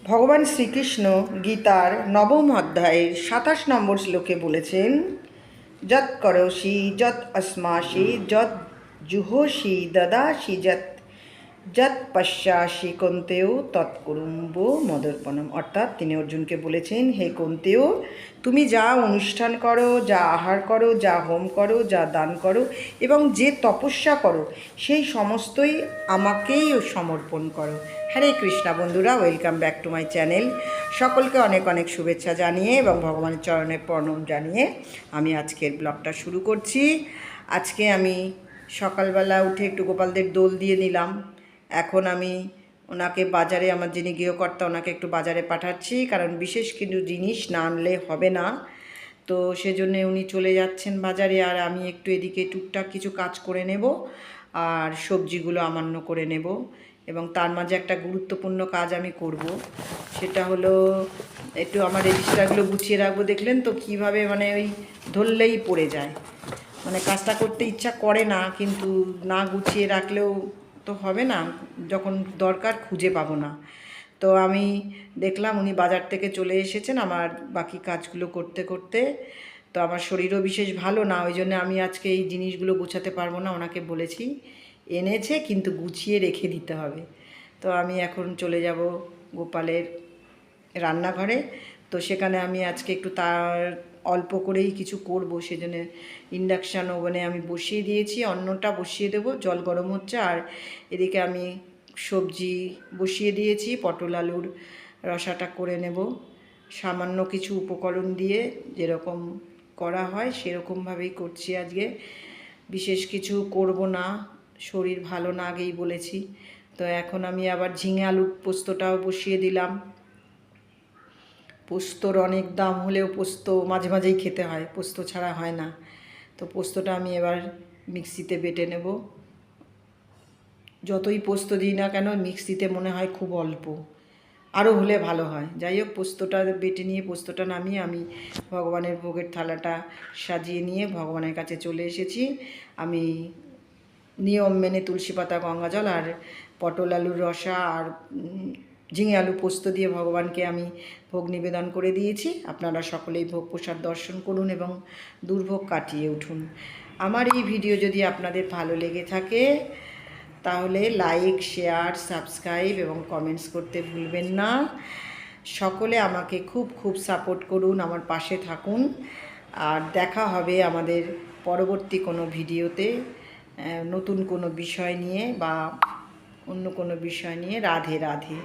ভগবান শ্রীকৃষ্ণ গীতার নবম অধ্যায়ের ২৭ নম্বর শ্লোকে বলেছেন, যৎ করোষি যৎ অস্মাসি যৎ জুহোষি দদাসি যৎ যৎ পশ্যাসি কন্তেও তৎকুরুম্ব মদর্পণম। অর্থাৎ তিনি অর্জুনকে বলেছেন, হে কন্তেও, তুমি যা অনুষ্ঠান করো, যা আহার করো, যা হোম করো, যা দান করো এবং যে তপস্যা করো, সেই সমস্তই আমাকেই সমর্পণ করো। হরে কৃষ্ণা বন্ধুরা, welcome back to my channel. সকলকে অনেক অনেক শুভেচ্ছা জানিয়ে এবং ভগবানের চরণে প্রণাম জানিয়ে আমি আজকের ব্লগটা শুরু করছি। আজকে আমি সকালবেলা উঠে একটু গোপালদের দোল দিয়ে নিলাম। এখন আমি ওনাকে বাজারে, আমার যিনি গৃহকর্তা, ওনাকে একটু বাজারে পাঠাচ্ছি, কারণ বিশেষ কিছু জিনিস না আনলে হবে না। তো সেজন্য উনি চলে যাচ্ছেন বাজারে, আর আমি একটু এদিকে টুকটাক কিছু কাজ করে নেব আর সবজিগুলো আমান্য করে নেব। এবং তার মাঝে একটা গুরুত্বপূর্ণ কাজ আমি করব, সেটা হলো একটু আমার রেজিস্টারগুলো গুছিয়ে রাখবো। দেখলেন তো কীভাবে মানে ওই ধরলেই পড়ে যায়, মানে কাজটা করতে ইচ্ছা করে না, কিন্তু না গুছিয়ে রাখলেও তো হবে না, যখন দরকার খুঁজে পাবো না। তো আমি দেখলাম উনি বাজার থেকে চলে এসেছেন আমার বাকি কাজগুলো করতে করতে। তো আমার শরীরও বিশেষ ভালো না, ওই জন্য আমি আজকে এই জিনিসগুলো গুছাতে পারবো না। ওনাকে বলেছি, এনেছে কিন্তু গুছিয়ে রেখে দিতে হবে। তো আমি এখন চলে যাব গোপালের রান্নাঘরে। তো সেখানে আমি আজকে একটু তার অল্প করেই কিছু করব, সেজন্য ইন্ডাকশান ওভেনে আমি বসিয়ে দিয়েছি, অন্নটা বসিয়ে দেব, জল গরম হচ্ছে। আর এদিকে আমি সবজি বসিয়ে দিয়েছি, পটল আলুর রসাটা করে নেব সামান্য কিছু উপকরণ দিয়ে, যেরকম করা হয় সেরকমভাবেই করছি আজকে। বিশেষ কিছু করব না, শরীর ভালো না, আগেই বলেছি। তো এখন আমি আবার ঝিঙে আলুর পোস্তটাও বসিয়ে দিলাম। পোস্তর অনেক দাম হলেও পোস্ত মাঝে মাঝেই খেতে হয়, পোস্ত ছাড়া হয় না। তো পোস্তটা আমি এবার মিক্সিতে বেটে নেব। যতই পোস্ত দিই না কেন, মিক্সিতে মনে হয় খুব অল্প, আরও হলে ভালো হয়। যাই হোক, পোস্তটা বেটে নিয়ে পোস্তটা নামিয়ে আমি ভগবানের ভোগের থালাটা সাজিয়ে নিয়ে ভগবানের কাছে চলে এসেছি। আমি নিয়ম মেনে তুলসী পাতা, গঙ্গা জল আর পটল আলুর রসা আর ঝিঙে আলু পোস্ত দিয়ে ভগবানকে আমি ভোগ নিবেদন করে দিয়েছি। আপনারা সকলেই ভোগ প্রসাদ দর্শন করুন এবং দুর্ভোগ কাটিয়ে উঠুন। আমার এই ভিডিও যদি আপনাদের ভালো লেগে থাকে তাহলে লাইক, শেয়ার, সাবস্ক্রাইব এবং কমেন্টস করতে ভুলবেন না। সকলে আমাকে খুব খুব সাপোর্ট করুন, আমার পাশে থাকুন। আর দেখা হবে আমাদের পরবর্তী কোনো ভিডিওতে, নতুন কোনো বিষয় নিয়ে বা অন্য কোনো বিষয় নিয়ে। রাধে রাধে।